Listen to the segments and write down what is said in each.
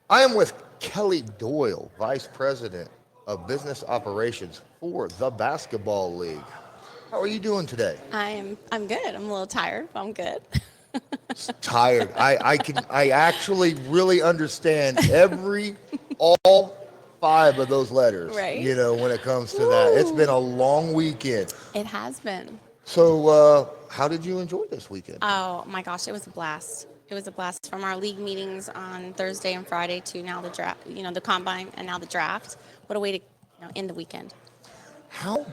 I am with Kelly Doyle, Vice President of Business Operations for the Basketball League. How are you doing today? I'm good. I'm a little tired, but I'm good. Tired. I actually really understand all five of those letters, Right? when it comes to that. It's been Woo! a long weekend. It has been. So, how did you enjoy this weekend? Oh my gosh, it was a blast. It was a blast from our league meetings on Thursday and Friday to now the draft, the combine and now the draft. What a way to, end the weekend. How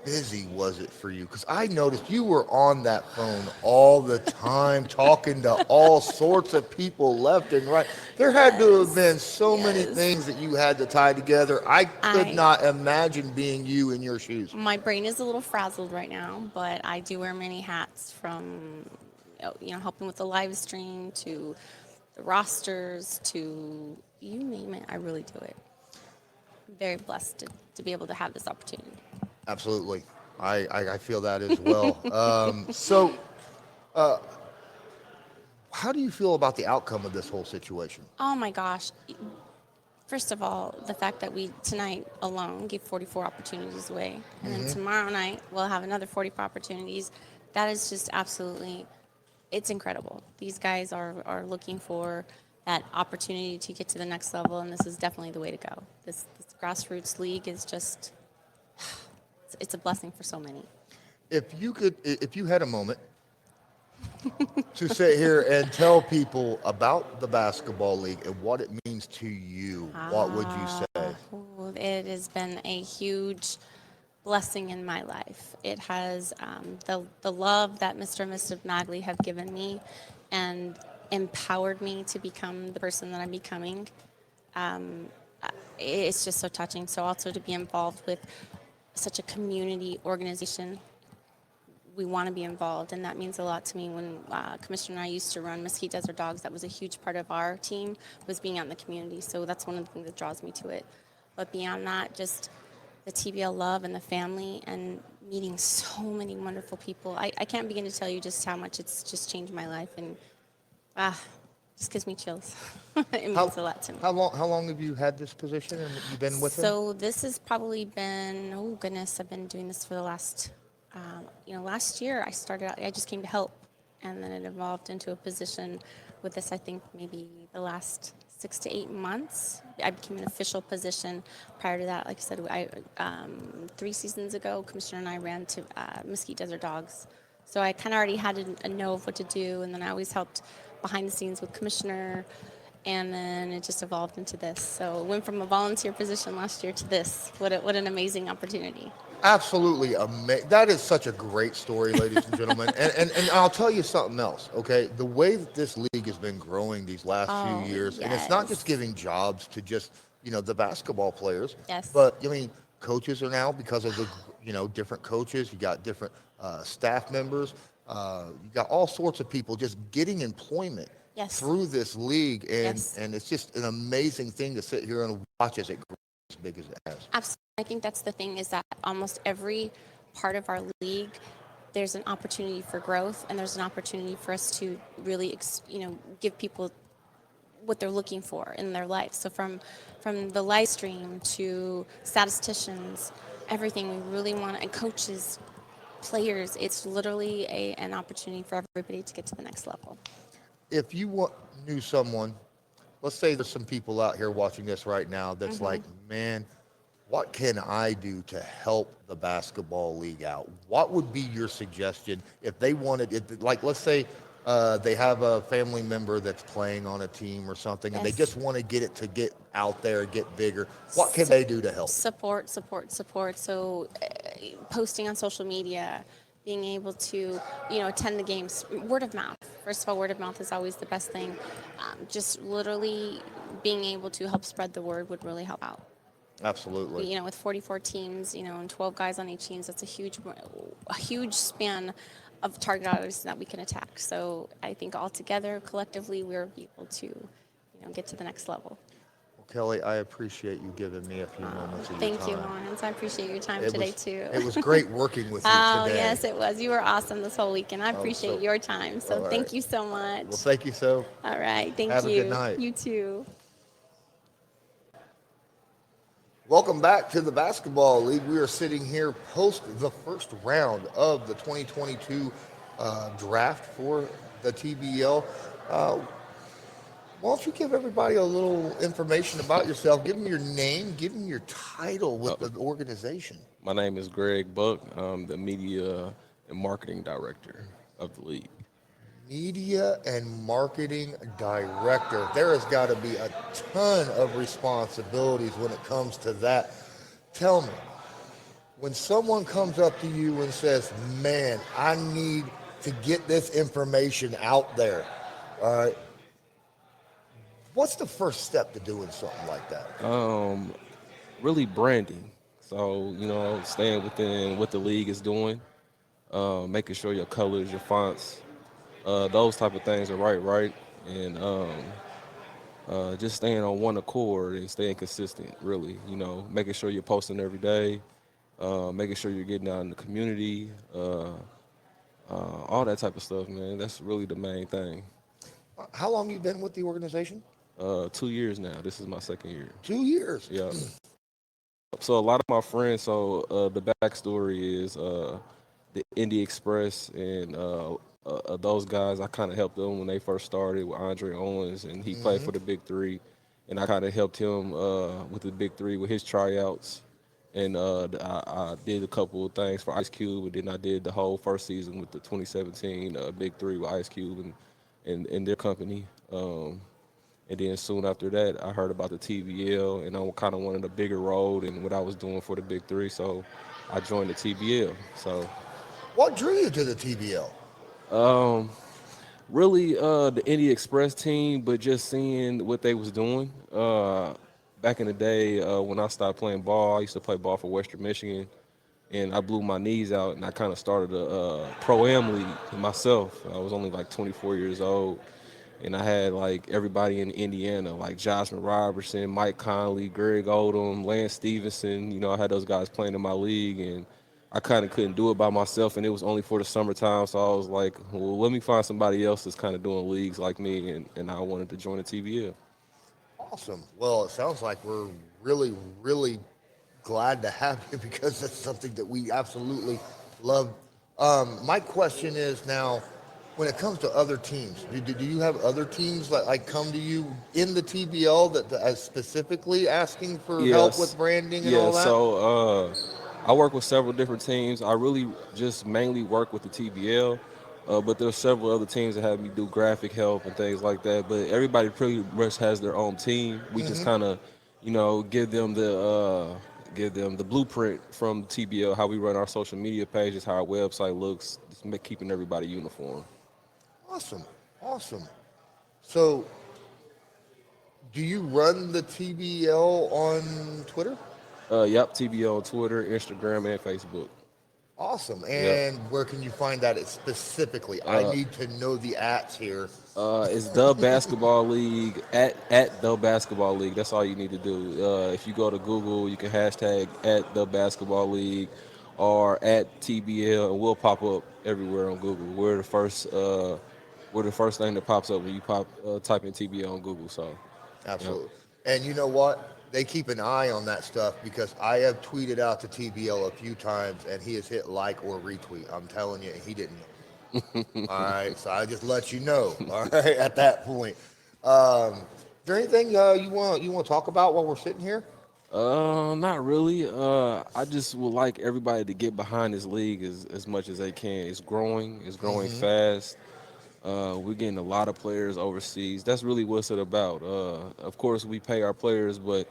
busy was it for you? Because I noticed you were on that phone all the time, talking to all sorts of people left and right. There had to have Yes. been so many Yes. things that you had to tie together. I could I not imagine being you in your shoes. My brain is a little frazzled right now, but I do wear many hats from helping with the live stream to the rosters to you name it. I really do it. I'm very blessed to be able to have this opportunity. Absolutely. I feel that as well. So, how do you feel about the outcome of this whole situation? Oh my gosh. First of all, the fact that we tonight alone gave 44 opportunities away, and then tomorrow night we'll have another 44 opportunities. That is just absolutely, it's incredible. These guys are looking for that opportunity to get to the next level, and this is definitely the way to go. This grassroots league is just, it's a blessing for so many. If you had a moment to sit here and tell people about the basketball league and what it means to you, what would you say? Ooh, it has been a huge blessing in my life. It has the love that Mr. and Mrs. Magley have given me and empowered me to become the person that I'm becoming. It's just so touching. So also to be involved with such a community organization, we want to be involved, and that means a lot to me. When Commissioner and I used to run Mesquite Desert Dogs, that was a huge part of our team, was being out in the community. So that's one of the things that draws me to it. But beyond that, just the TBL love and the family and meeting so many wonderful people. I can't begin to tell you just how much it's just changed my life, and just gives me chills. It How means a lot to me. how long have you had this position and you've been with him? So this has probably been, oh goodness, I've been doing this for the last, last year I started out, I just came to help, and then it evolved into a position with this, I think maybe the last 6 to 8 months. I became an official position. Prior to that, like I said, 3 seasons ago, Commissioner and I ran to Mesquite Desert Dogs. So I kind of already had a know of what to do, and then I always helped behind the scenes with Commissioner, and then it just evolved into this. So it went from a volunteer position last year to this. What an amazing opportunity. Absolutely amazing. That is such a great story, ladies and gentlemen. And I'll tell you something else, okay? The way that this league has been growing these last few Oh, years, and it's not just yes. giving jobs to just, the basketball players, Yes. but, I mean, coaches are now, because of the, different coaches, you got different staff members, you got all sorts of people just getting employment Yes. through this league, Yes. and it's just an amazing thing to sit here and watch as it grows as big as it has. Absolutely. I think that's the thing is that almost every part of our league, there's an opportunity for growth, and there's an opportunity for us to really, give people what they're looking for in their life. So from the live stream to statisticians, everything we really want, and coaches, players, it's literally an opportunity for everybody to get to the next level. If you knew someone, let's say there's some people out here watching this right now that's like, man, what can I do to help the basketball league out? What would be your suggestion if they wanted it? Like, let's say they have a family member that's playing on a team or something, and they Yes. just want to get it to get out there, get bigger. What can they do to help? Support, support, support. So, posting on social media, being able to, attend the games, word of mouth. First of all, word of mouth is always the best thing. Just literally being able to help spread the word would really help out. Absolutely. With 44 teams, and 12 guys on each team, that's a huge span of target audience that we can attack. So I think all together, collectively, we're able to, get to the next level. Well, Kelly, I appreciate you giving me a few moments of your Thank you, time. Lawrence. I appreciate your time It today, was too. it was great working with you Oh, today. yes, it was. You were awesome this whole weekend. I appreciate So, your time. all So right. thank you so much. Well, thank you so. All right. Thank Have a good you. night. You too. Welcome back to the Basketball League. We are sitting here post the first round of the 2022 draft for the TBL. Uh, why don't you give everybody a little information about yourself? Give them your name, give them your title Uh, with the organization. my name is Greg Buck. I'm the media and marketing director of the league. Media and marketing director. There has got to be a ton of responsibilities when it comes to that. Tell me, when someone comes up to you and says, "Man, I need to get this information out there," uh, what's the first step to doing something like that? Um, really branding. So, staying within what the league is doing, making sure your colors, your fonts, those type of things are right, and just staying on one accord and staying consistent. Really, making sure you're posting every day, making sure you're getting out in the community, all that type of stuff, man. That's really the main thing. How long you been with the organization? 2 years now. This is my second year. 2 years. Yeah. So a lot of my friends. So the backstory is the Indie Express and those guys. I kind of helped them when they first started with Andre Owens, and he played for the Big Three, and I kind of helped him with the Big Three with his tryouts. And I did a couple of things for Ice Cube, and then I did the whole first season with the 2017 Big Three with Ice Cube and their company. And then soon after that, I heard about the TBL, and I kind of wanted a bigger role than what I was doing for the Big Three, so I joined the TBL. So What drew you to the TBL? really, the Indie Express team, but just seeing what they was doing. Back in the day, when I stopped playing ball, I used to play ball for Western Michigan, and I blew my knees out, and I kind of started a pro-am league myself. I was only like 24 years old, and I had like everybody in Indiana, like Joshua Robertson, Mike Conley, Greg Odom, Lance Stevenson. I had those guys playing in my league, and I kind of couldn't do it by myself, and it was only for the summertime. So I was like, well, let me find somebody else that's kind of doing leagues like me, and I wanted to join the TBL. Awesome. Well, it sounds like we're really, really glad to have you because that's something that we absolutely love. My question is now, when it comes to other teams, do you have other teams that like come to you in the TBL that are specifically asking for help with Yes, branding and yeah. all that? So I work with several different teams. I really just mainly work with the TBL, but there's several other teams that have me do graphic help and things like that. But everybody pretty much has their own team. We just kind of, give them the blueprint from the TBL, how we run our social media pages, how our website looks, just keeping everybody uniform. Awesome. Awesome. So, do you run the TBL on Twitter? Yep, TBL on Twitter, Instagram, and Facebook. Awesome. Yep. And where can you find that specifically? I need to know the ats here. It's the basketball league at the basketball league. That's all you need to do. If you go to Google, you can hashtag at the basketball league or at TBL, and we'll pop up everywhere on Google. We're the first thing that pops up when you type in TBL on Google. So, yeah. Absolutely. And you know what? They keep an eye on that stuff because I have tweeted out to TBL a few times and he has hit like or retweet. I'm telling you, he didn't know. All right. So I just let you know. All right. At that point. Is there anything you want to talk about while we're sitting here? Not really. I just would like everybody to get behind this league as much as they can. It's growing. It's growing fast. We're getting a lot of players overseas. That's really what's it about. Of course, we pay our players, but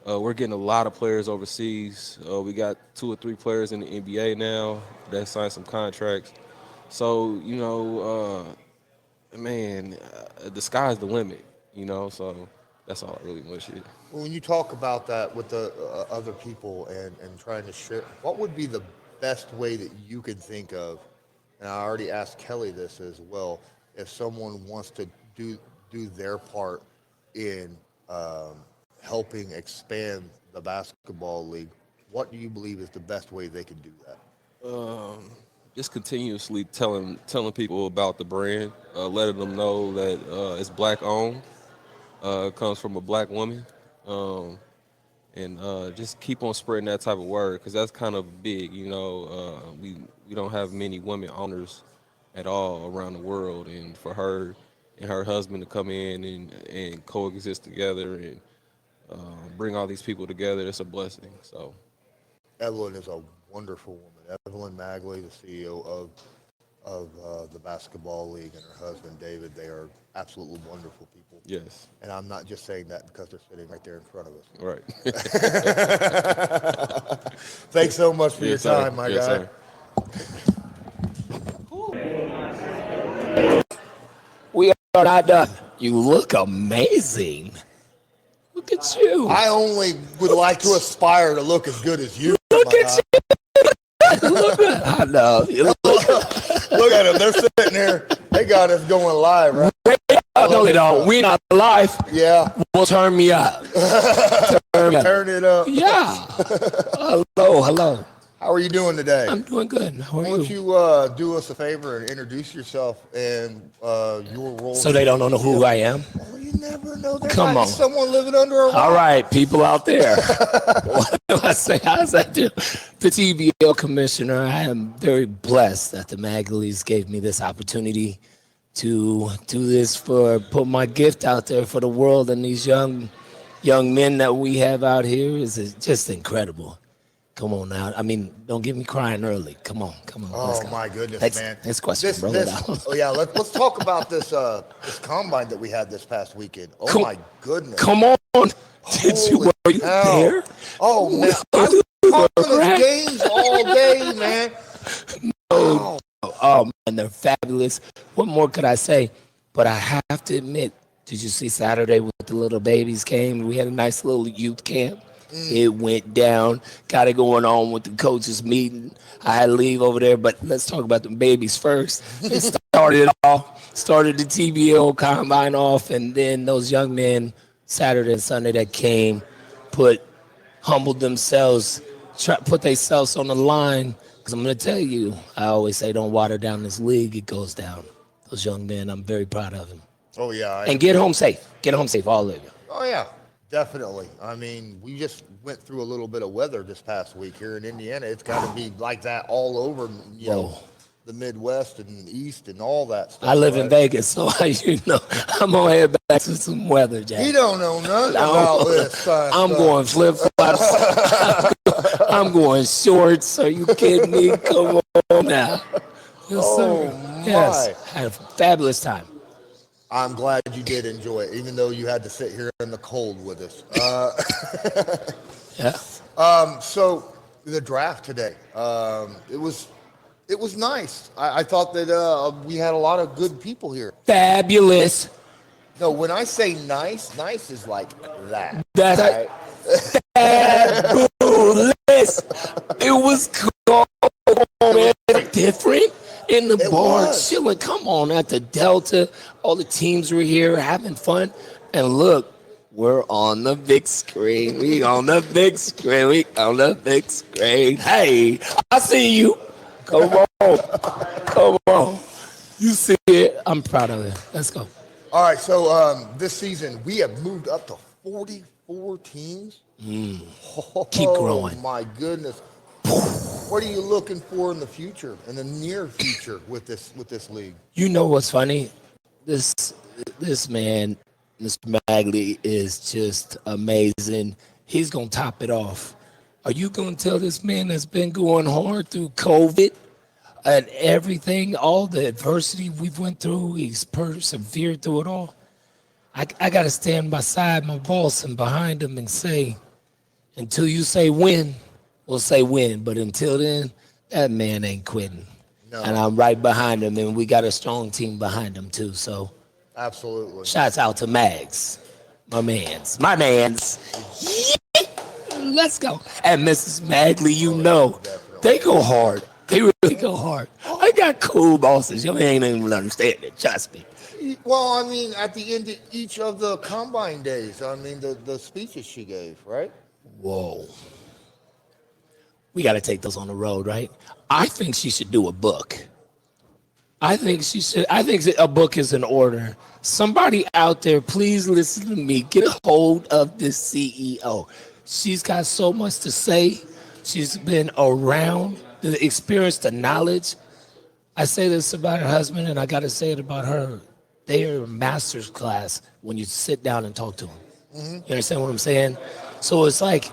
we're getting a lot of players overseas. We got 2 or 3 players in the NBA now that signed some contracts. So, man, the sky's the limit, So that's all I really want to share. When you talk about that with the other people and trying to share, what would be the best way that you can think of? And I already asked Kelly this as well. If someone wants to do do their part in helping expand the basketball league, what do you believe is the best way they can do that? Just continuously telling people about the brand, letting them know that it's black owned, comes from a black woman, um, and just keep on spreading that type of word because that's kind of big. You know, we don't have many women owners at all around the world, and for her and her husband to come in and coexist together and bring all these people together, it's a blessing. So Evelyn is a wonderful woman. Evelyn Magley, the CEO of the basketball league, and her husband David, they are absolutely wonderful people. yes, And I'm not just saying that because they're sitting right there in front of us. right. Thanks so much for your Yes, sir. time, my Yes, guy. sir. We are not done. You look amazing. Look at you. I only would like to aspire to look as good as you. Look my at guy. you. Look at, I know. You look, Look at them. They're sitting here. They got us going live, right? no, they don't. We're not live. Yeah. Well, turn me up. Turn me up. Turn it up. Yeah. Hello. How are you doing today? I'm doing good. How are Why don't you? you do us a favor and introduce yourself and your role? So they don't know who I am? Oh, you never know. There Come might on. be someone living under a rock. All right, people out there. What do I say? How does that do? The TBL commissioner, I am very blessed that the Magleys gave me this opportunity to do this, put my gift out there for the world, and these young men that we have out here is just incredible. Come on now. I mean, don't get me crying early. Come on. Let's Oh go. my goodness, Next, man! next question, brother. Oh yeah, let's talk about this this combine that we had this past weekend. Oh my goodness! Come on. Were you hell. there? Oh man, I've been watching those games all day, man. Oh. Oh man, they're fabulous. What more could I say? But I have to admit, did you see Saturday with the little babies came? We had a nice little youth camp. It went down. Got it going on with the coaches meeting. I had to leave over there, but let's talk about the babies first. It started the TBL combine off, and then those young men Saturday and Sunday that came, humbled themselves, put themselves on the line. Because I'm going to tell you, I always say don't water down this league. It goes down. Those young men, I'm very proud of them. Oh yeah. And get home safe. Get home safe, all of you. Oh yeah, definitely. I mean, we just went through a little bit of weather this past week here in Indiana. It's got to be like that all over, you know, the Midwest and East and all that stuff. I live in Vegas, so I'm gonna head back to some weather, Jack. He don't know nothing about this. I'm going flip flops. I'm going shorts. Are you kidding me? Come on now. Yes, sir. my. Yes. Had a fabulous time. I'm glad you did enjoy it, even though you had to sit here in the cold with us. Yeah. So the draft today, it was nice. I thought that we had a lot of good people here. Fabulous. No, when I say nice, nice is like that. That's right? fabulous. It was cool, man. Different in the bar, chilling. Come on, at the Delta, all the teams were here having fun. And look, we're on the big screen. We on the big screen. We on the big screen. Hey, I see you. Come on. Come on. You see it. I'm proud of it. Let's go. All right, so this season we have moved up to 44 teams. Keep growing. Oh my goodness! What are you looking for in the future, in the near future, with this league? You know what's funny? This man, Mr. Magley, is just amazing. He's gonna top it off. Are you gonna tell this man that's been going hard through COVID and everything, all the adversity we've went through, he's persevered through it all? I gotta stand beside my boss and behind him and say, until you say win, we'll say win. But until then, that man ain't quitting. No. And I'm right behind him, and we got a strong team behind him too. So absolutely. Shouts out to Mags. My mans. Yeah. Let's go. And Mrs. Magley, you know, they go hard. They really go hard. I got cool bosses. You ain't even understand it. Trust me. Well, I mean, at the end of each of the combine days, I mean, the speeches she gave, right? Whoa. We got to take those on the road, right? I think she should do a book. I think a book is in order. Somebody out there, please listen to me. Get a hold of this CEO. She's got so much to say. She's been around the experience, the knowledge. I say this about her husband, and I got to say it about her. They are a master's class when you sit down and talk to them. You understand what I'm saying? So it's like,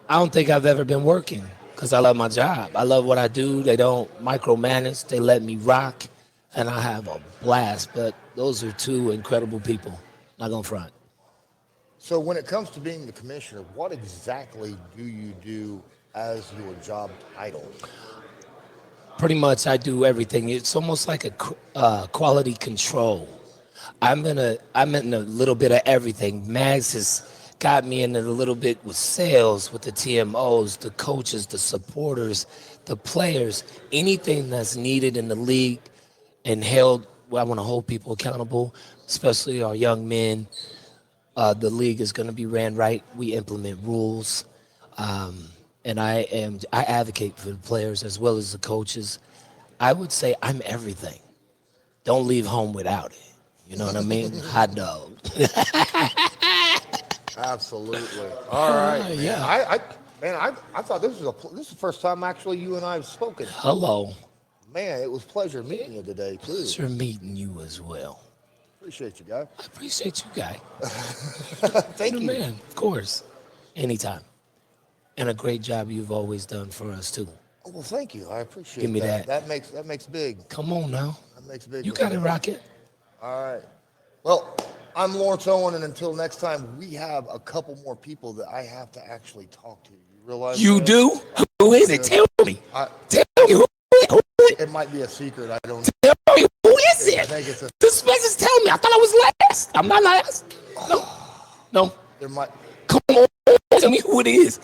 I don't think I've ever been working because I love my job. I love what I do. They don't micromanage. They let me rock, and I have a blast. But those are two incredible people. Not gonna front. So when it comes to being the commissioner, what exactly do you do as your job title? Pretty much, I do everything. It's almost like a quality control. I'm in a little bit of everything. Mags has got me in a little bit with sales, with the TMOs, the coaches, the supporters, the players, anything that's needed in the league and held. Well, I want to hold people accountable, especially our young men. The league is going to be ran right. We implement rules, and I advocate for the players as well as the coaches. I would say I'm everything. Don't leave home without it. You know what I mean? Hot dog. Absolutely. All right, man. Yeah. I thought this is the first time actually you and I have spoken. Hello. Man, it was a pleasure meeting you today too. Pleasure meeting you as well. Appreciate you, guy. I appreciate you, guy. Thank you. Man, of course. Anytime. And a great job you've always done for us too. Oh, well, thank you. I appreciate Give me that. That makes big. Come on now. That makes big. You got it, Rocket. All right. Well, I'm Lawrence Owen, and until next time, we have a couple more people that I have to actually talk to. You realize You that? do? Who is it? Tell me. Tell me who It might be a secret. I don't. Tell me who is I it? think it's a. This message tell me. I thought I was last. I'm not last. No. There might. Come on. Tell me who it is.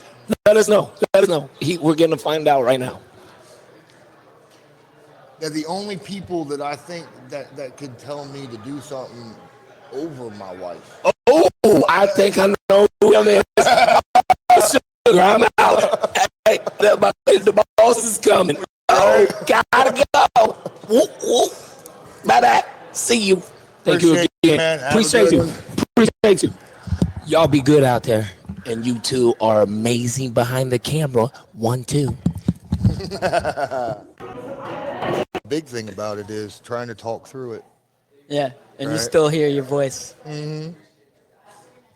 Let us know. We're going to find out right now. They're the only people that I think that could tell me to do something over my wife. Oh, I think I know who him is. Sugar, I'm out. Hey, the boss is coming. Oh, gotta go. Whoop, whoop. Bye-bye. See you. Thank you Appreciate again. you, man. Have a Appreciate good you. one. Appreciate you. Y'all be good out there. And you two are amazing behind the camera. 1, 2. Big thing about it is trying to talk through it. Yeah, and you Right. still hear your voice. It's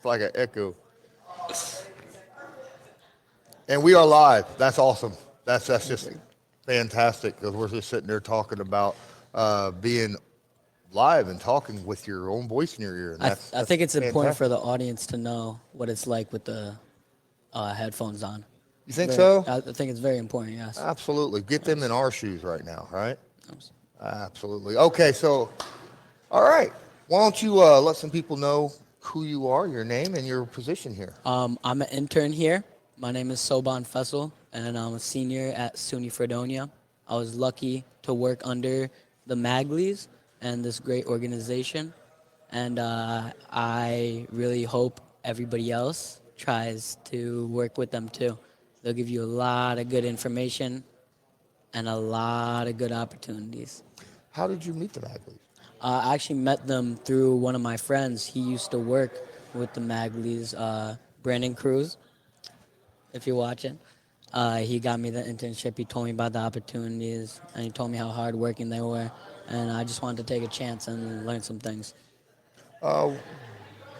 like an echo. And we are live. That's awesome. That's just fantastic because we're just sitting there talking about being live and talking with your own voice in your ear. And I that's think it's important fantastic. for the audience to know what it's like with the headphones on. You think so? I think it's very important, yes. Absolutely. Get them in our shoes right now, right? Absolutely. Okay, so, all right. Why don't you let some people know who you are, your name, and your position here? I'm an intern here. My name is Soban Fessel, and I'm a senior at SUNY Fredonia. I was lucky to work under the Magleys and this great organization, and I really hope everybody else tries to work with them too. They'll give you a lot of good information and a lot of good opportunities. How did you meet the Magleys? I actually met them through one of my friends. He used to work with the Magleys, Brandon Cruz, if you're watching. He got me the internship. He told me about the opportunities, and he told me how hardworking they were. And I just wanted to take a chance and learn some things.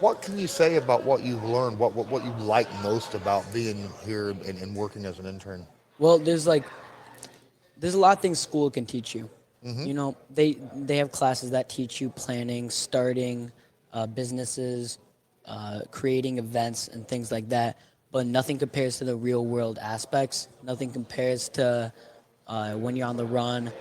What can you say about what you've learned? What you like most about being here and working as an intern? Well, there's a lot of things school can teach you. You know, they have classes that teach you planning, starting businesses, creating events and things like that. But nothing compares to the real world aspects. Nothing compares to when you're on the run,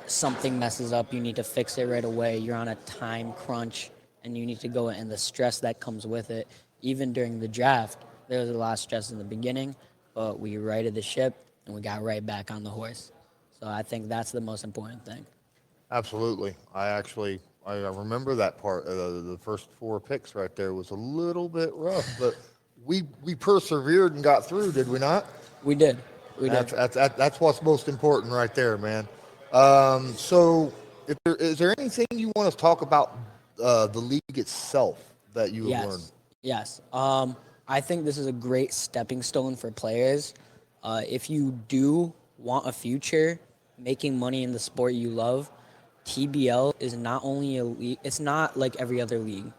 something messes up, you need to fix it right away. You're on a time crunch and you need to go, and the stress that comes with it. Even during the draft, there was a lot of stress in the beginning, but we righted the ship and we got right back on the horse. So I think that's the most important thing. Absolutely. I remember that part. The first 4 picks right there was a little bit rough, but we persevered and got through, did we not? We did. That's what's most important right there, man. So, is there anything you want to talk about the league itself that you have learned? Yes. I think this is a great stepping stone for players. If you do want a future making money in the sport you love, TBL is not only a league, it's not like every other league.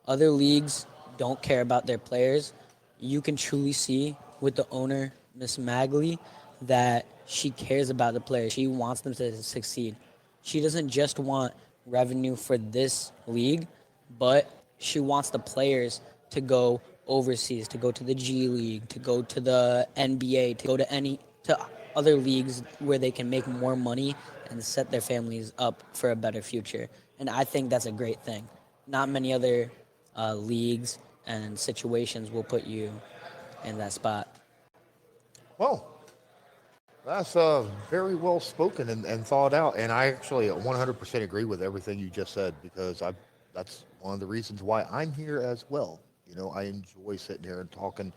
Other leagues don't care about their players. You can truly see with the owner, Miss Magley, that she cares about the players. She wants them to succeed. She doesn't just want revenue for this league, but she wants the players to go overseas, to go to the G League, to go to the NBA, to go to other leagues where they can make more money and set their families up for a better future. And I think that's a great thing. Not many other leagues and situations will put you in that spot. Well, that's very well spoken and thought out. And I actually 100% agree with everything you just said because that's one of the reasons why I'm here as well. You know, I enjoy sitting here and talking,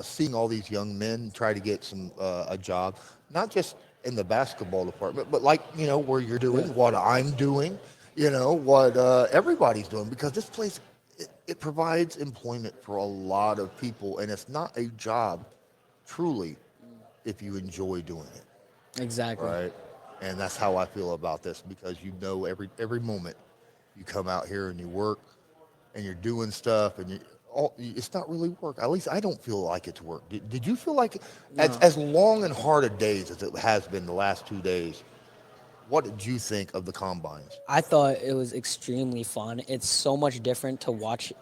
seeing all these young men try to get a job, not just in the basketball department, but like, you know, where you're doing, what I'm doing, you know, what everybody's doing, because this place, it provides employment for a lot of people, and it's not a job, truly, if you enjoy doing it, Exactly. right? And that's how I feel about this, because you know every moment you come out here and you work and you're doing stuff and it's not really work. At least I don't feel like it's work. Did you feel like as long and hard a days as it has been the last 2 days, what did you think of the combines? I thought it was extremely fun. It's so much different to watch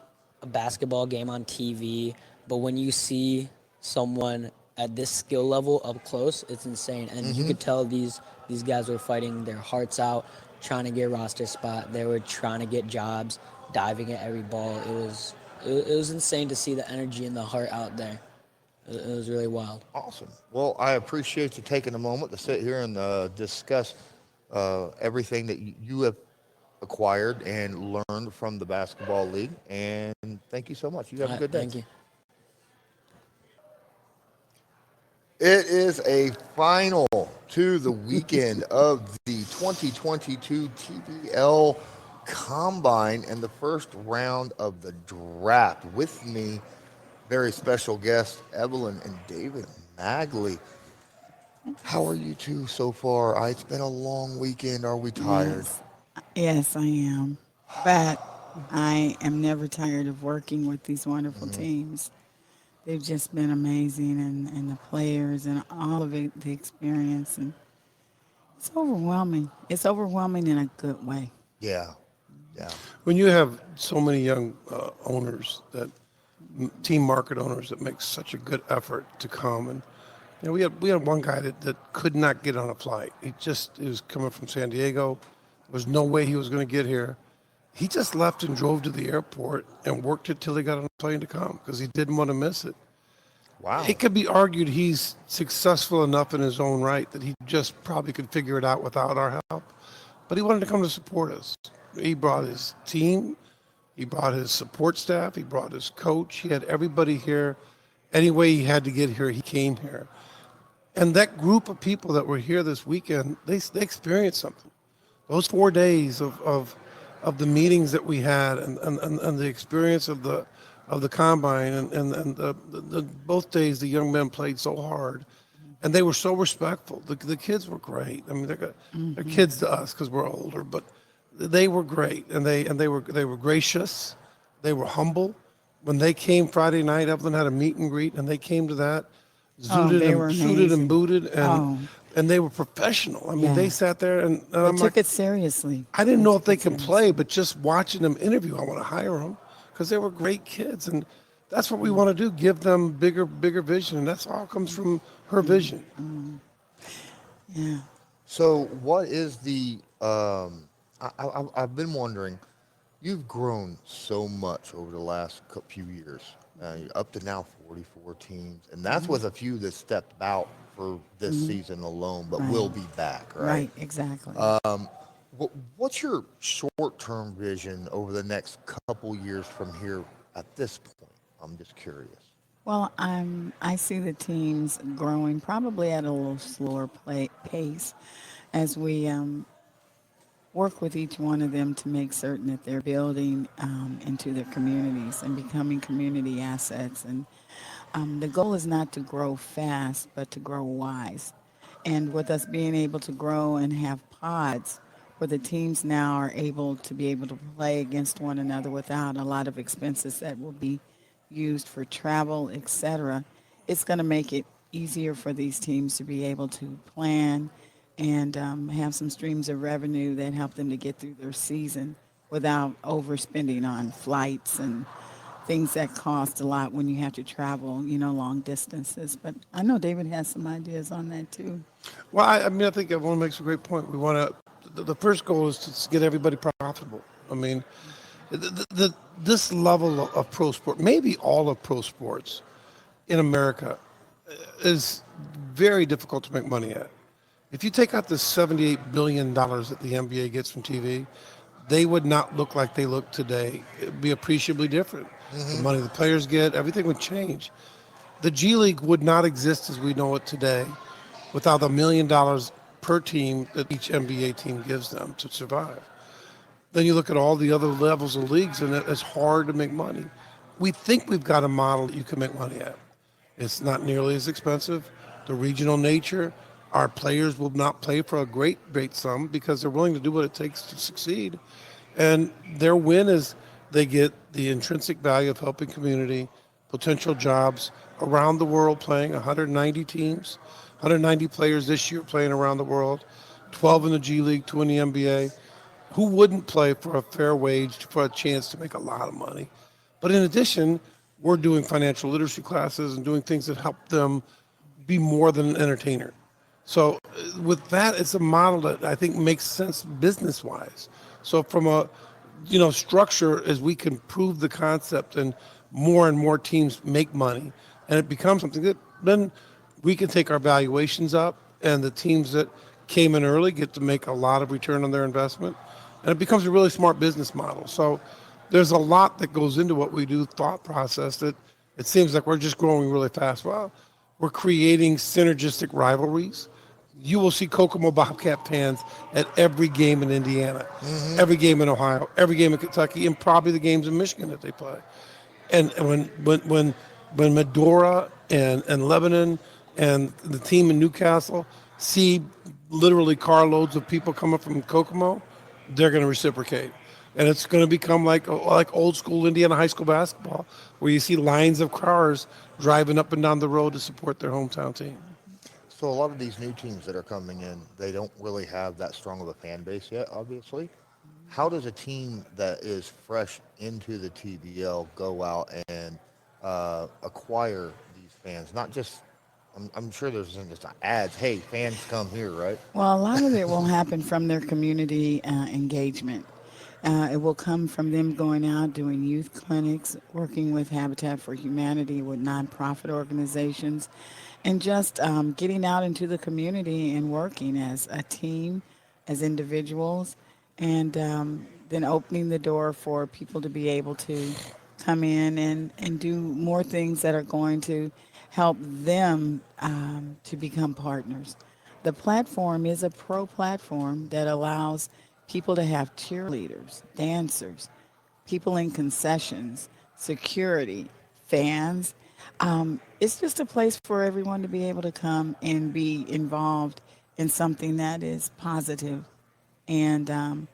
a basketball game on TV, but when you see someone at this skill level up close, it's insane. And you could tell these guys were fighting their hearts out, trying to get a roster spot. They were trying to get jobs, diving at every ball. It was insane to see the energy and the heart out there. It was really wild. Awesome. Well, I appreciate you taking a moment to sit here and discuss everything that you have acquired and learned from the basketball league. And thank you so much. You have a good day. Thank you. It is a final to the weekend of the 2022 TBL Combine and the first round of the draft. With me, very special guests, Evelyn and David Magley. How are you two so far? It's been a long weekend. Are we tired? Yes, I am. But I am never tired of working with these wonderful teams. They've just been amazing, and the players and all of it, the experience. And it's overwhelming. It's overwhelming in a good way. Yeah. Yeah. When you have so many young owners team market owners that make such a good effort to come, and you know, we had one guy that could not get on a flight. He was coming from San Diego. There was no way he was going to get here. He just left and drove to the airport and worked it till he got on a plane to come because he didn't want to miss it. Wow. It could be argued he's successful enough in his own right that he just probably could figure it out without our help. But he wanted to come to support us. He brought his team. He brought his support staff. He brought his coach. He had everybody here. Any way he had to get here, he came here. And that group of people that were here this weekend, they experienced something. Those 4 days of the meetings that we had and the experience of the combine and the both days the young men played so hard, and they were so respectful. The kids were great. I mean, they're kids to us because we're older, but they were great, and they were gracious. They were humble. When they came Friday night, Evelyn had a meet and greet, and they came to that, suited and booted, and they were professional. I mean, they sat there and They took it seriously. I didn't know if they could play, but just watching them interview, I want to hire them because they were great kids, and that's what we want to do: give them bigger vision, and that's all comes from her vision. Yeah. So, what is the? I've been wondering. You've grown so much over the last few years, up to now 44 teams, and that's with a few that stepped out for this season alone, but will be back, right? Right, exactly. What's your short-term vision over the next couple years from here at this point? I'm just curious. Well, I see the teams growing probably at a little slower pace as we work with each one of them to make certain that they're building into their communities and becoming community assets. And the goal is not to grow fast, but to grow wise. And with us being able to grow and have pods where the teams now are able to play against one another without a lot of expenses that will be used for travel, etc., it's going to make it easier for these teams to be able to plan and have some streams of revenue that help them to get through their season without overspending on flights and things that cost a lot when you have to travel, long distances. But I know David has some ideas on that too. Well, I mean, I think Evelyn makes a great point. We want to, the first goal is to get everybody profitable. I mean, this level of pro sport, maybe all of pro sports in America, is very difficult to make money at. If you take out the $78 billion that the NBA gets from TV, they would not look like they look today. It would be appreciably different. The money the players get, everything would change. The G League would not exist as we know it today without $1 million per team that each NBA team gives them to survive. Then you look at all the other levels of leagues, and it's hard to make money. We think we've got a model that you can make money at. It's not nearly as expensive. The regional nature, our players will not play for a great sum because they're willing to do what it takes to succeed. And their win is they get the intrinsic value of helping community, potential jobs around the world playing, 190 teams, 190 players this year playing around the world, 12 in the G League, 2 in the NBA. Who wouldn't play for a fair wage for a chance to make a lot of money? But in addition, we're doing financial literacy classes and doing things that help them be more than an entertainer. So with that, it's a model that I think makes sense business-wise. So from a structure, as we can prove the concept and more teams make money, and it becomes something that then we can take our valuations up, and the teams that came in early get to make a lot of return on their investment, and it becomes a really smart business model. So there's a lot that goes into what we do, thought process, that it seems like we're just growing really fast. Well, we're creating synergistic rivalries. You will see Kokomo Bobcat fans at every game in Indiana, every game in Ohio, every game in Kentucky, and probably the games in Michigan that they play. And when Medora and Lebanon and the team in Newcastle see literally carloads of people coming from Kokomo, they're going to reciprocate. And it's going to become like old school Indiana high school basketball, where you see lines of cars driving up and down the road to support their hometown team. So a lot of these new teams that are coming in, they don't really have that strong of a fan base yet, obviously. How does a team that is fresh into the TBL go out and acquire these fans? Not just, I'm sure there's just ads, hey, fans come here, right? Well, a lot of it will happen from their community engagement. It will come from them going out, doing youth clinics, working with Habitat for Humanity, with nonprofit organizations, and just getting out into the community and working as a team, as individuals, and then opening the door for people to be able to come in and do more things that are going to help them to become partners. The platform is a pro platform that allows people to have cheerleaders, dancers, people in concessions, security, fans. It's just a place for everyone to be able to come and be involved in something that is positive and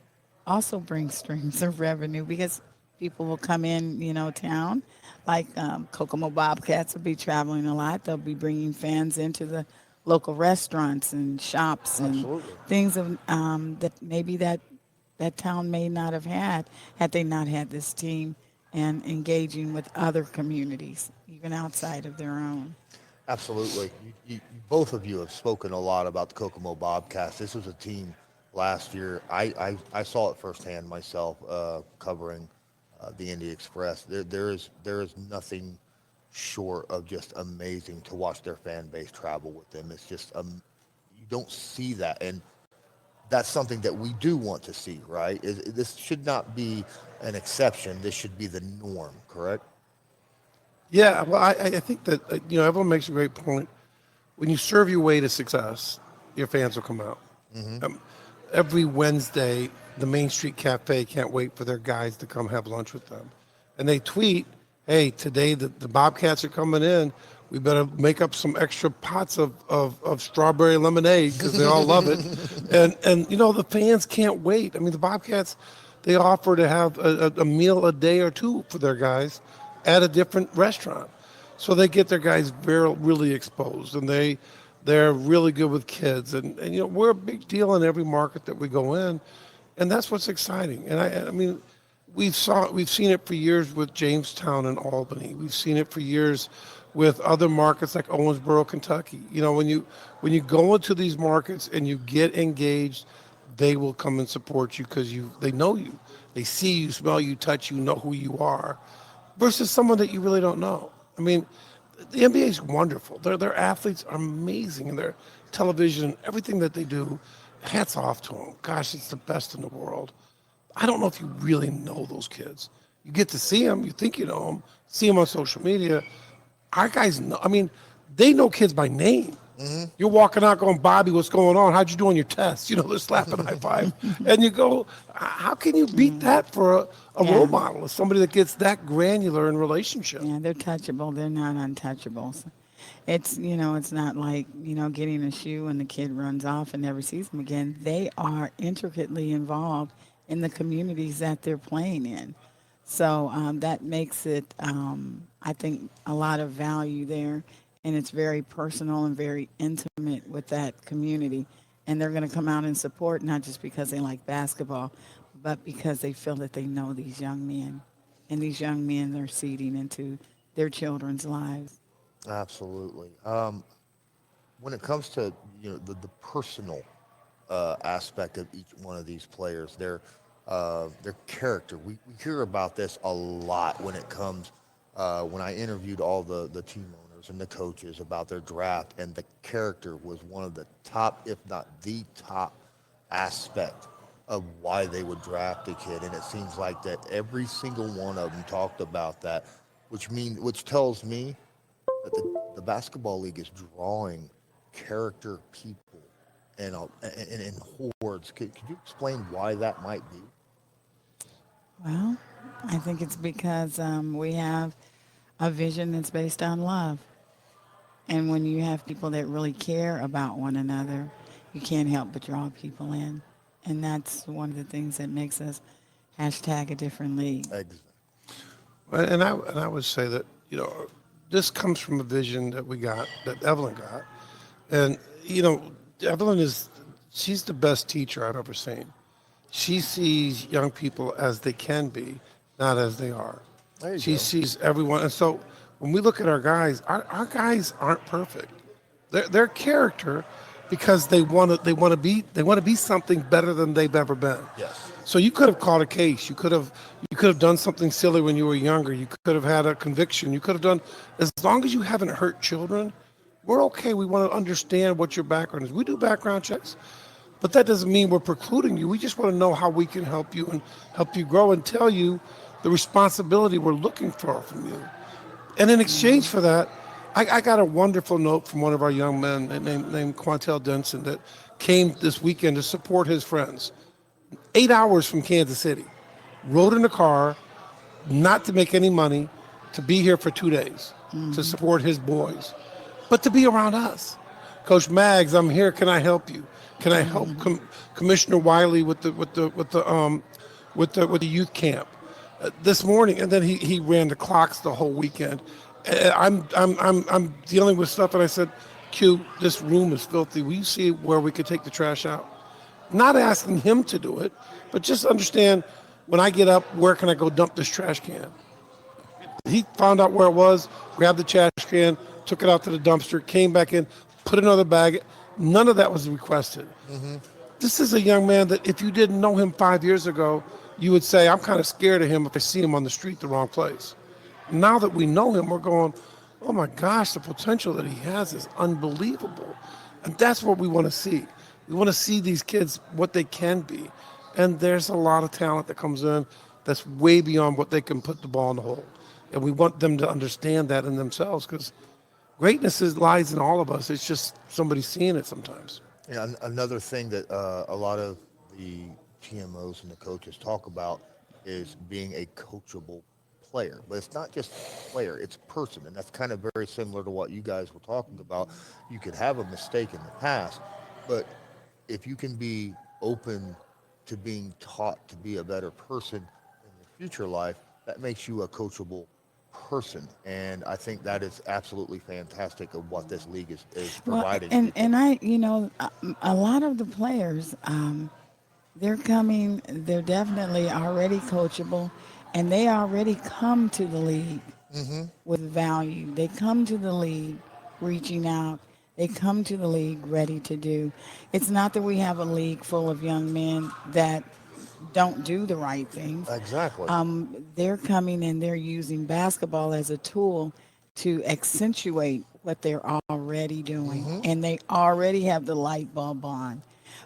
also bring streams of revenue, because people will come in, town. Like Kokomo Bobcats will be traveling a lot. They'll be bringing fans into the local restaurants and shops and Absolutely. things of that maybe that town may not have had they not had this team and engaging with other communities, even outside of their own. Absolutely. Both of you have spoken a lot about the Kokomo Bobcats. This was a team last year. I saw it firsthand myself covering the Indy Express. There is nothing short of just amazing to watch their fan base travel with them. It's just you don't see that, and that's something that we do want to see, right? This should not be an exception. This should be the norm, correct? Yeah, well, I think that, everyone makes a great point. When you serve your way to success, your fans will come out. Every Wednesday the Main Street Cafe can't wait for their guys to come have lunch with them. And they tweet, hey, today the Bobcats are coming in. We better make up some extra pots of strawberry lemonade because they all love it. And you know, the fans can't wait. I mean, the Bobcats, they offer to have a meal a day or two for their guys at a different restaurant. So they get their guys really exposed, and they're really good with kids. And you know, we're a big deal in every market that we go in, and that's what's exciting. And I mean, we've seen it for years with Jamestown and Albany. We've seen it for years with other markets like Owensboro, Kentucky. You know, when you go into these markets and you get engaged, they will come and support you because they know you. They see you, smell you, touch you, know who you are, versus someone that you really don't know. I mean, the NBA is wonderful. Their athletes are amazing, and their television, everything that they do, hats off to them. Gosh, it's the best in the world. I don't know if you really know those kids. You get to see them, you think you know them, see them on social media. Our guys know, I mean, they know kids by name. Mm-hmm. You're walking out going, Bobby, what's going on? How'd you do on your test? You know, they're slapping high five. And you go, how can you beat that for a role model, somebody that gets that granular in relationship? Yeah, they're touchable. They're not untouchables. It's, you know, it's not like, you know, getting a shoe and the kid runs off and never sees them again. They are intricately involved in the communities that they're playing in. So that makes it, I think, a lot of value there. And it's very personal and very intimate with that community. And they're going to come out and support, not just because they like basketball, but because they feel that they know these young men. And these young men are seeding into their children's lives. Absolutely. When it comes to, you know, the personal aspect of each one of these players, their character. We hear about this a lot when it comes when I interviewed all the team owners and the coaches about their draft, and the character was one of the top, if not the top, aspect of why they would draft a kid. And it seems like that every single one of them talked about that, which tells me that the basketball league is drawing character people and in hordes. Could you explain why that might be? Well, I think it's because we have a vision that's based on love. And when you have people that really care about one another, you can't help but draw people in. And that's one of the things that makes us hashtag a different league. Exactly. And I would say that, you know, this comes from a vision that we got, that Evelyn got. And, you know, Evelyn she's the best teacher I've ever seen. She sees young people as they can be, not as they are. She sees everyone. And so when we look at our guys aren't perfect. They're character because they want to be something better than they've ever been. Yes. So you could have caught a case. You could have done something silly when you were younger. You could have had a conviction. You could have done, as long as you haven't hurt children, we're okay. We want to understand what your background is. We do background checks, but that doesn't mean we're precluding you. We just want to know how we can help you and help you grow and tell you the responsibility we're looking for from you. And in exchange for that, I got a wonderful note from one of our young men named Quantel Denson that came this weekend to support his friends. 8 hours from Kansas City, rode in a car, not to make any money, to be here for 2 days to support his boys, but to be around us. Coach Mags, I'm here. Can I help you? Can I help Commissioner Wiley with the youth camp this morning? And then he ran the clocks the whole weekend. I'm dealing with stuff, and I said, Q, this room is filthy. Will you see where we could take the trash out? Not asking him to do it, but just understand, when I get up, where can I go dump this trash can? He found out where it was, grabbed the trash can, took it out to the dumpster, came back in, put another bag. None of that was requested. Mm-hmm. This is a young man that if you didn't know him 5 years ago, you would say, I'm kind of scared of him if I see him on the street the wrong place. Now that we know him, we're going, oh my gosh, the potential that he has is unbelievable. And that's what we want to see. We want to see these kids, what they can be. And there's a lot of talent that comes in that's way beyond what they can put the ball in the hole. And we want them to understand that in themselves, because greatness lies in all of us. It's just somebody seeing it sometimes. Yeah, another thing that a lot of the TMOs and the coaches talk about is being a coachable player. But it's not just player, it's person. And that's kind of very similar to what you guys were talking about. You could have a mistake in the past, but if you can be open to being taught to be a better person in your future life, that makes you a coachable person. And I think that is absolutely fantastic of what this league is providing. And I, a lot of the players, they're definitely already coachable, and they already come to the league with value. They come to the league reaching out. They come to the league ready to do. It's not that we have a league full of young men that don't do the right things. Exactly. They're coming and they're using basketball as a tool to accentuate what they're already doing. And they already have the light bulb on.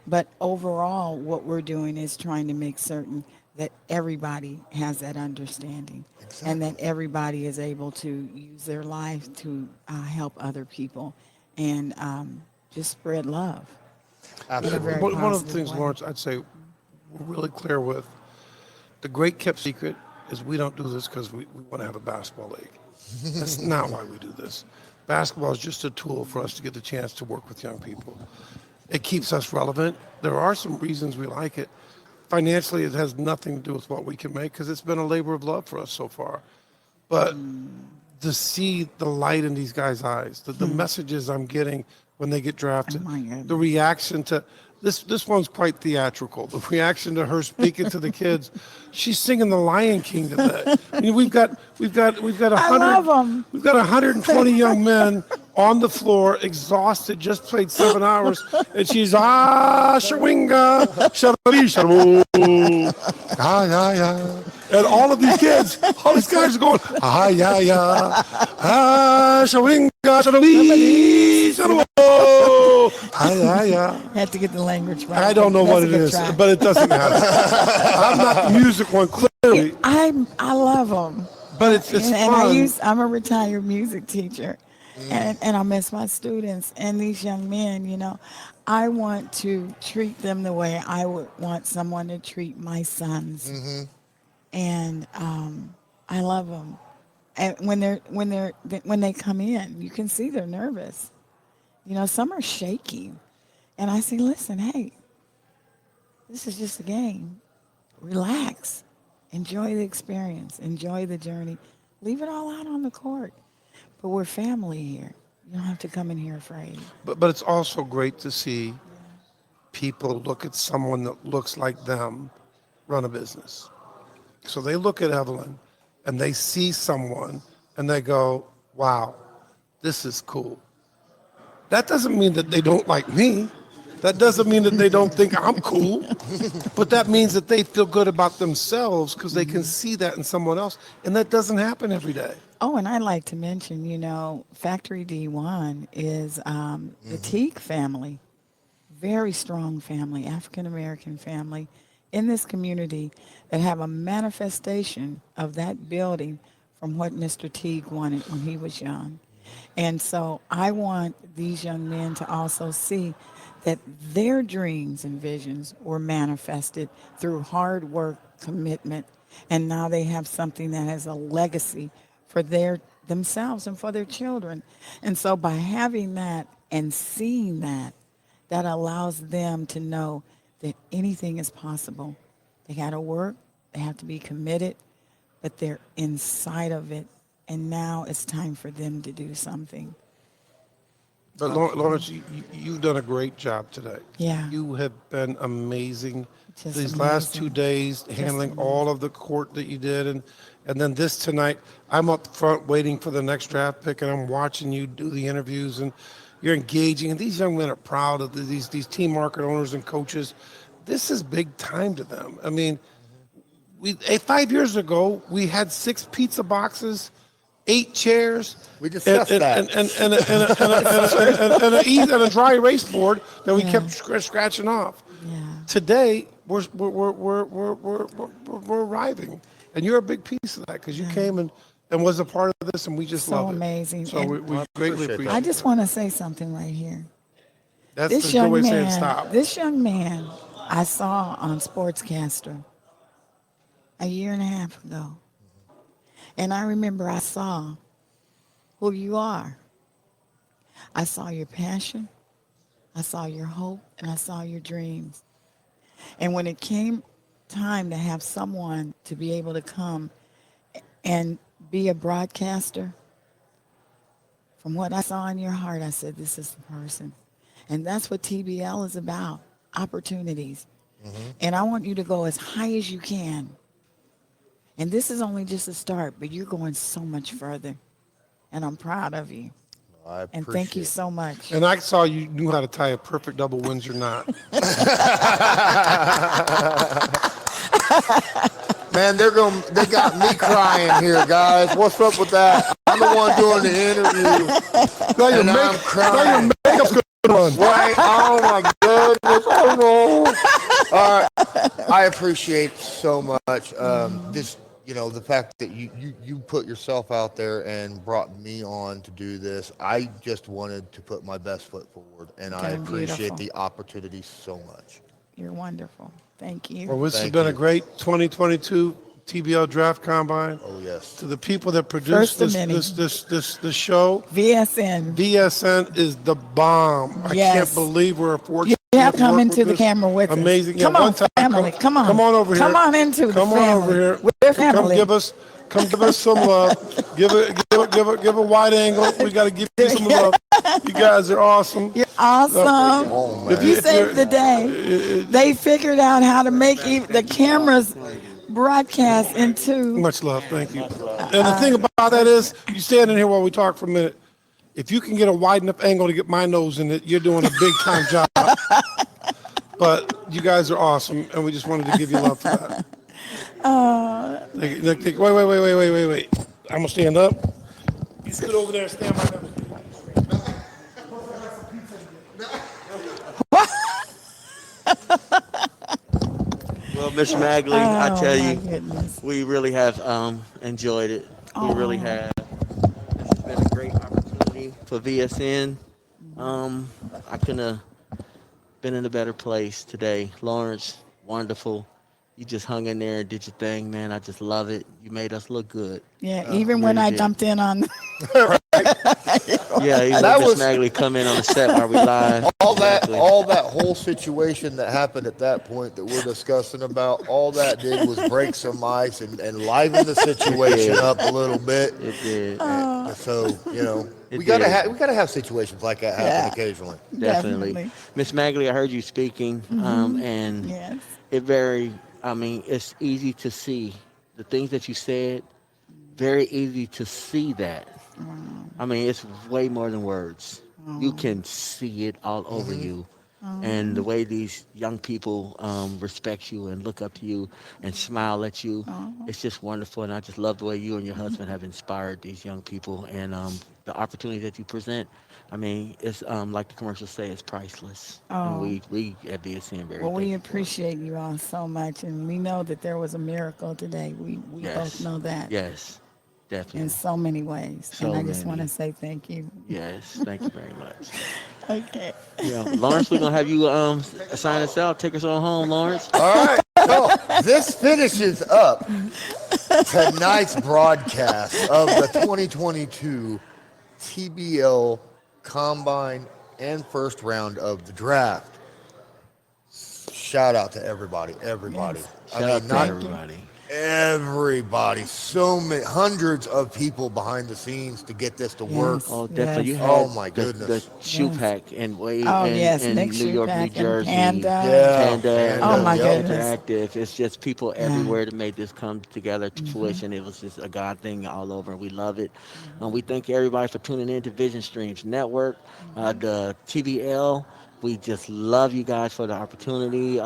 But overall, what we're doing is trying to make certain that everybody has that understanding and that everybody is able to use their life to help other people and just spread love. Absolutely. very One of the positive things, way. Lawrence, I'd say we're really clear with, the great kept secret is we don't do this because we want to have a basketball league. That's not why we do this. Basketball is just a tool for us to get the chance to work with young people. It keeps us relevant. There are some reasons we like it. Financially, it has nothing to do with what we can make because it's been a labor of love for us so far. But to see the light in these guys' eyes, the messages I'm getting when they get drafted, Oh my goodness. the reaction to this one's quite theatrical. The reaction to her speaking to the kids, she's singing the Lion King today. I mean, we've got I love 'em. We've got 120 young men on the floor, exhausted, just played 7 hours, and she's shawinga, sharabi, sharu, yeah. And all of these kids, all these guys are going, yeah, shawinga, sharabi, sharu, yeah. Had to get the language right. I don't know That's what a it good is, try. but it doesn't matter. I'm not the music one, clearly, I love them. but it's And fun. I'm a retired music teacher, and I miss my students and these young men. I want to treat them the way I would want someone to treat my sons, and I love them. And when they come in, you can see they're nervous. Some are shaky, and I say, listen, hey, this is just a game. Relax. Enjoy the experience. Enjoy the journey. Leave it all out on the court. But we're family here. You don't have to come in here afraid. But it's also great to see people look at someone that looks like them run a business. So they look at Evelyn and they see someone and they go, wow, this is cool. That doesn't mean that they don't like me. That doesn't mean that they don't think I'm cool. But that means that they feel good about themselves because they can see that in someone else. And that doesn't happen every day. Oh, and I'd like to mention, Factory D1 is the Teague family. Very strong family, African-American family in this community that have a manifestation of that building from what Mr. Teague wanted when he was young. And so I want these young men to also see that their dreams and visions were manifested through hard work, commitment, and now they have something that has a legacy for themselves and for their children. And so by having that and seeing that allows them to know that anything is possible. They got to work, they have to be committed, but they're inside of it. And now it's time for them to do something. But Lawrence, you've done a great job today. Yeah. You have been amazing. Just These last 2 amazing. days, handling all of the court that you did. And then this tonight, I'm up front waiting for the next draft pick, and I'm watching you do the interviews, and you're engaging. And these young men are proud of these team market owners and coaches. This is big time to them. I mean, 5 years ago, we had 6 pizza boxes, 8 chairs. We discussed that. And a dry erase board that we kept scratching off. Yeah. Today, we're arriving, and you're a big piece of that because you came and was a part of this, and we just So love it. amazing. So And we greatly appreciate appreciate I it. just want to say something right here. That's This the good young way of saying man, stop. this young man I saw on Sportscaster a year and a half ago. And I remember I saw who you are. I saw your passion, I saw your hope, and I saw your dreams. And when it came time to have someone to be able to come and be a broadcaster, from what I saw in your heart, I said, this is the person. And that's what TBL is about, opportunities. And I want you to go as high as you can. And this is only just a start, but you're going so much further. And I'm proud of you. I And thank you appreciate so much. And I saw you knew how to tie a perfect double Windsor knot. Man, they got me crying here, guys. What's up with that? I'm the one doing the interview. Now your, And I'm now crying. your makeup's good run. Right? Oh my goodness. Oh no. All right. I appreciate so much. Just, the fact that you put yourself out there and brought me on to do this. I just wanted to put my best foot forward, and I Okay, appreciate beautiful. the opportunity so much. You're wonderful. Thank you. Well, this has Thank been you. a great 2022 TBL Draft Combine. Oh yes. To the people that produced First of many. this show, VSN. VSN is the bomb. I Yes. can't believe we're fortunate. You have to to come work into with the this camera with us. amazing. Come yeah, on, one time, family. Come on. Come on over here. Come on into the Come on family. over here. We're Come family. give us some love. Give a wide angle. We got to give you some love. You guys are awesome. You're awesome. Oh, If man. You if saved the day. They figured out how to make the cameras broadcast into. Much love, thank you. And the thing about that is, you stand in here while we talk for a minute. If you can get a wide enough angle to get my nose in it, you're doing a big time job. But you guys are awesome, and we just wanted to give you love for that. Wait. I'm gonna stand up. You sit over there and stand by them. Well, Miss Magley, I tell my you, goodness. we really have enjoyed it. We really have. This has been a great opportunity for VSN. I couldn't have been in a better place today. Lawrence, wonderful. You just hung in there and did your thing, man. I just love it. You made us look good. Yeah, even when really I did. jumped in on. Yeah, even That Miss was- Magley come in on the set while we live. all Exactly. that whole situation that happened at that point that we're discussing about, all that did was break some ice and liven the situation up a little bit. It did. And so It we gotta did. have situations like that happen occasionally. Definitely. Miss Magley, I heard you speaking, and Yes. it's easy to see the things that you said, very easy to see that. It's way more than words. You can see it all over you. And the way these young people respect you and look up to you and smile at you, it's just wonderful. And I just love the way you and your husband have inspired these young people. And the opportunity that you present, it's like the commercials say, it's priceless. And we at BSN very Well, we thankful for it. appreciate you all so much, and we know that there was a miracle today. We both know that Yes, definitely. in so many ways. So And I just want to many. say thank you. Yes, thank you very much. Okay. Yeah, Lawrence, we're gonna have you sign us out. Take us on home, Lawrence. All right. So this finishes up tonight's broadcast of the 2022 TBL Combine and first round of the draft. Shout out to everybody. Yes. Shout out to not everybody. everybody. So many, hundreds of people behind the scenes to get this to work. Yes. Oh, definitely. You Yes. had Oh, my the goodness. shoe Yes. pack and Wade Oh, and, yes, and Nick New York, New Shupak and Jersey. Panda. Yeah. Oh, my Yep. goodness. Interactive. It's just people everywhere that made this come together to fruition. It was just a God thing all over. We love it. We thank everybody for tuning in to Vision Streams Network, the TBL. We just love you guys for the opportunity.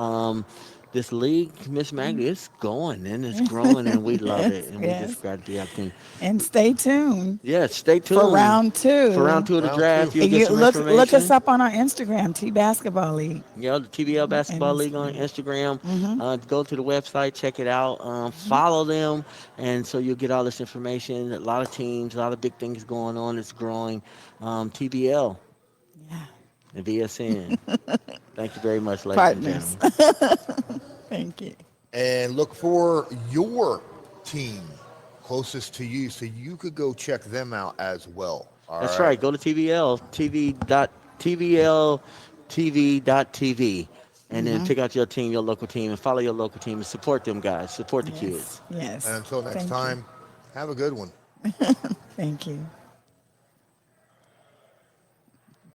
This league, Miss Magley, it's going and it's growing, and we love it. And we Yes. just got the opportunity. And stay tuned Yeah, stay tuned for round two. For round two of the Round draft. two. You'll And get you some look information. us up on our Instagram, T Basketball League. Yeah, the TBL Basketball And League on Instagram. Mm-hmm. Go to the website, check it out. Follow them, and so you'll get all this information. A lot of teams, a lot of big things going on. It's growing. TBL Yeah. and VSN. Thank you very much, ladies and partners. gentlemen. Thank you. And look for your team closest to you so you could go check them out as well. All That's right. right. Go to TVL.TV, and then pick out your team, your local team, and follow your local team and support them guys. Support the Yes. kids. Yes. And until next Thank you. time, have a good one. Thank you.